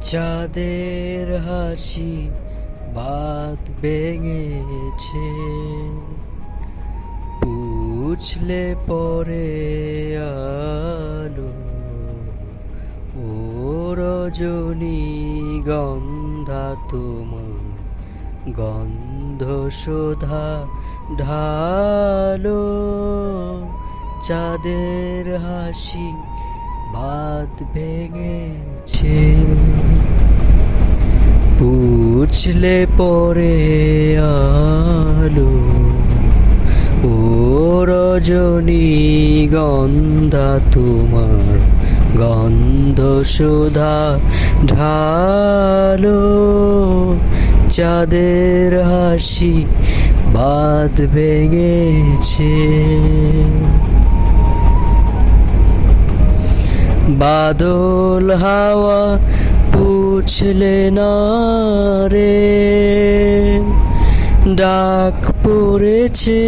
চাঁদের হাসি বাত ভেঙেছে, বুঝলে পরে আলো ও রজনী গন্ধা তোমার গন্ধ শোধা ঢালো। চাঁদের হাসি বাত ভেঙেছে, বুঝলে পরে আলো ও রজনী গন্ধা তোমার গন্ধ শোধা ঢালো। চাঁদের হাসি বাত ভেঙেছে। বাদল হাওয়া বুঝলে না রে, ডাক পড়েছে